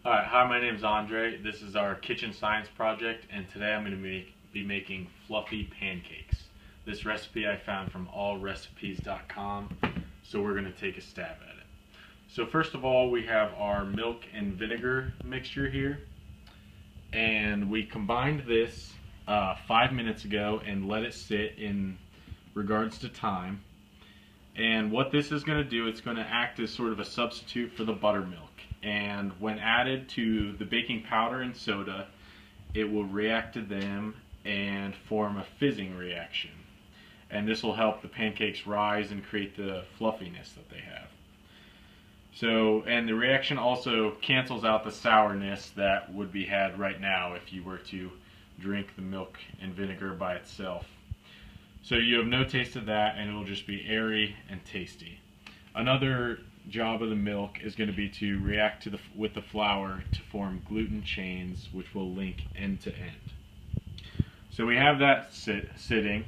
Hi, my name is Andre. This is our kitchen science project, and today I'm going to be making fluffy pancakes. This recipe I found from allrecipes.com, so we're going to take a stab at it. So first of all, we have our milk and vinegar mixture here, and we combined this 5 minutes ago and let it sit in regards to time. And what this is going to do, it's going to act as sort of a substitute for the buttermilk. And when added to the baking powder and soda, it will react to them and form a fizzing reaction. And this will help the pancakes rise and create the fluffiness that they have. So, and the reaction also cancels out the sourness that would be had right now if you were to drink the milk and vinegar by itself. So you have no taste of that, and it will just be airy and tasty. Another job of the milk is going to be to react with the flour to form gluten chains, which will link end to end. So we have that sitting,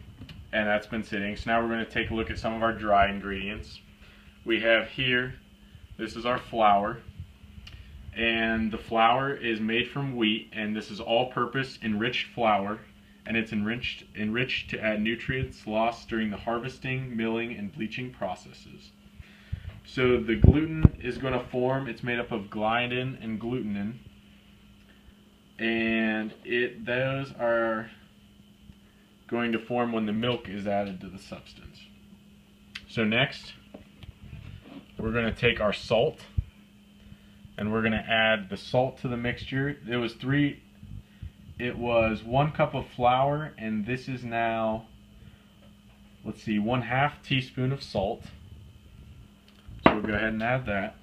and that's been sitting. So now we're going to take a look at some of our dry ingredients. We have here, this is our flour, and the flour is made from wheat, and this is all-purpose enriched flour. And it's enriched to add nutrients lost during the harvesting, milling, and bleaching processes. So the gluten is going to form, it's made up of gliadin and glutenin, and those are going to form when the milk is added to the substance. So next, we're going to take our salt, and we're going to add the salt to the mixture. It was 1 cup of flour, and this is now, let's see, 1/2 teaspoon of salt. So we'll go ahead and add that.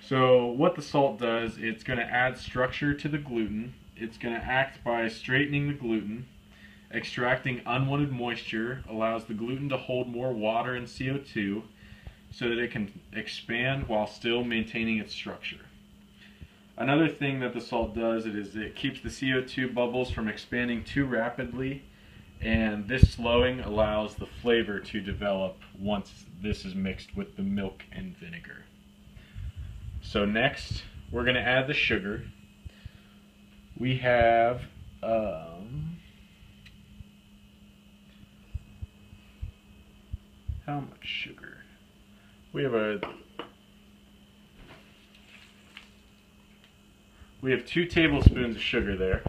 So what the salt does, it's going to add structure to the gluten. It's going to act by straightening the gluten. Extracting unwanted moisture allows the gluten to hold more water and CO2 so that it can expand while still maintaining its structure. Another thing that the salt does is it keeps the CO2 bubbles from expanding too rapidly, and this slowing allows the flavor to develop once this is mixed with the milk and vinegar. So next, we're going to add the sugar. We have how much sugar? We have 2 tablespoons of sugar there.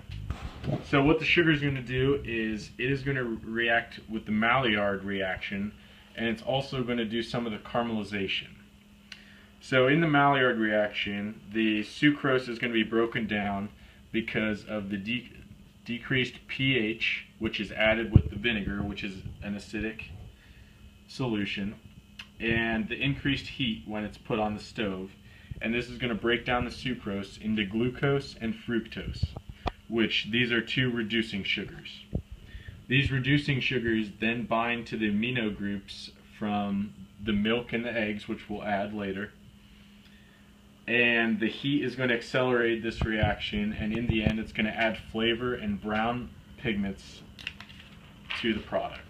So what the sugar is going to do is it is going to react with the Maillard reaction, and it's also going to do some of the caramelization. So in the Maillard reaction, the sucrose is going to be broken down because of the decreased pH, which is added with the vinegar, which is an acidic solution, and the increased heat when it's put on the stove. And this is going to break down the sucrose into glucose and fructose, which these are 2 reducing sugars. These reducing sugars then bind to the amino groups from the milk and the eggs, which we'll add later. And the heat is going to accelerate this reaction, and in the end it's going to add flavor and brown pigments to the product.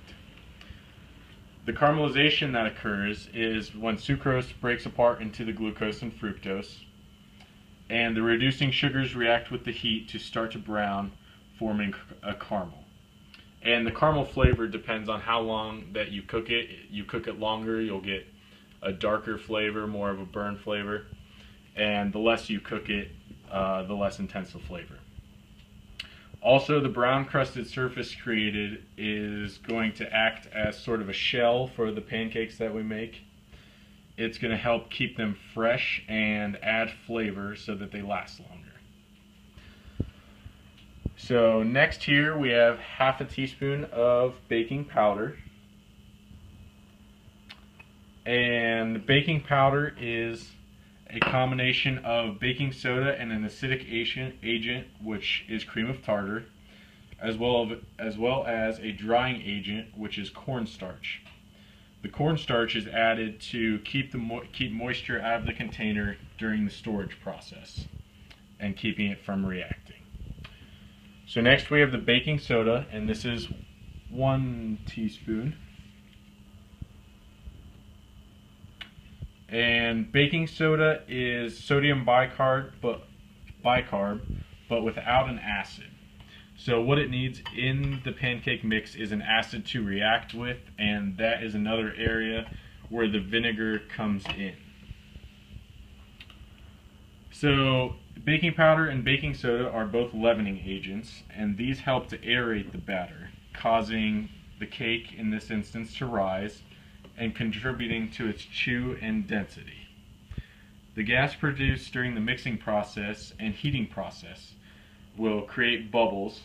The caramelization that occurs is when sucrose breaks apart into the glucose and fructose, and the reducing sugars react with the heat to start to brown, forming a caramel. And the caramel flavor depends on how long that you cook it. You cook it longer, you'll get a darker flavor, more of a burn flavor, and the less you cook it, the less intense the flavor. Also, the brown crusted surface created is going to act as sort of a shell for the pancakes that we make. It's going to help keep them fresh and add flavor so that they last longer. So next here we have 1/2 teaspoon of baking powder. And baking powder is a combination of baking soda and an acidic agent, which is cream of tartar, as well as a drying agent, which is cornstarch. The cornstarch is added to keep moisture out of the container during the storage process and keeping it from reacting. So next we have the baking soda, and this is 1 teaspoon. And baking soda is sodium bicarb, but without an acid. So what it needs in the pancake mix is an acid to react with, and that is another area where the vinegar comes in. So baking powder and baking soda are both leavening agents, and these help to aerate the batter, causing the cake in this instance to rise and contributing to its chew and density. The gas produced during the mixing process and heating process will create bubbles,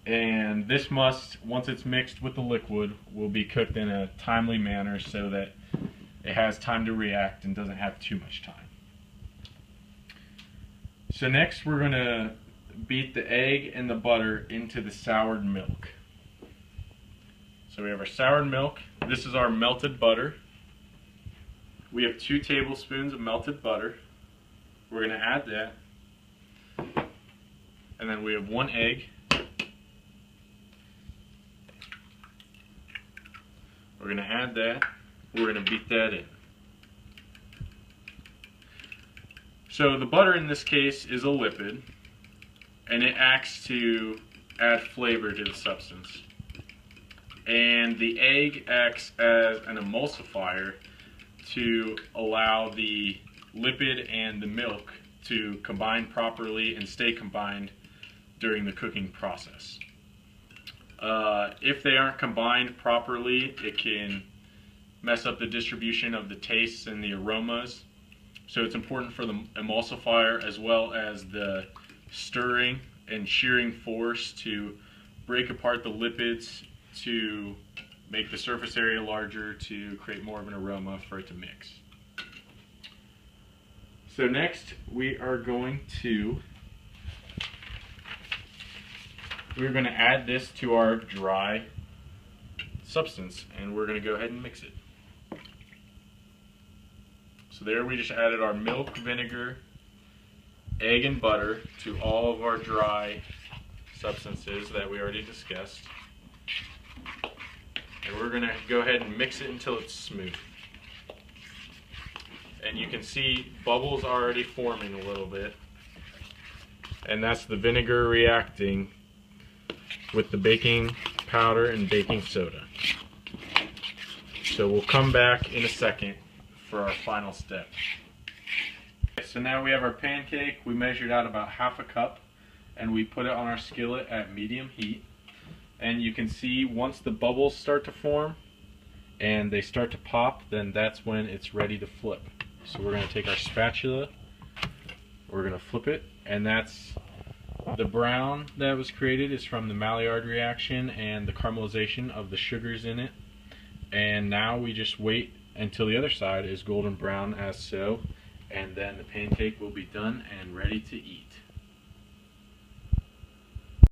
and this must, once it's mixed with the liquid, will be cooked in a timely manner so that it has time to react and doesn't have too much time. So next we're going to beat the egg and the butter into the soured milk. So we have our soured milk. This is our melted butter. We have 2 tablespoons of melted butter. We're going to add that. And then we have 1 egg. We're going to add that. We're going to beat that in. So the butter in this case is a lipid, and it acts to add flavor to the substance. And the egg acts as an emulsifier to allow the lipid and the milk to combine properly and stay combined during the cooking process. If they aren't combined properly, it can mess up the distribution of the tastes and the aromas. So it's important for the emulsifier as well as the stirring and shearing force to break apart the lipids to make the surface area larger to create more of an aroma for it to mix. So next we're going to add this to our dry substance, and we're going to go ahead and mix it. So there we just added our milk, vinegar, egg, and butter to all of our dry substances that we already discussed. And we're going to go ahead and mix it until it's smooth. And you can see bubbles already forming a little bit. And that's the vinegar reacting with the baking powder and baking soda. So we'll come back in a second for our final step. So now we have our pancake. We measured out about ½ a cup, and we put it on our skillet at medium heat. And you can see once the bubbles start to form and they start to pop, then that's when it's ready to flip. So we're going to take our spatula, we're going to flip it, and that's the brown that was created is from the Maillard reaction and the caramelization of the sugars in it. And now we just wait until the other side is golden brown as so, and then the pancake will be done and ready to eat.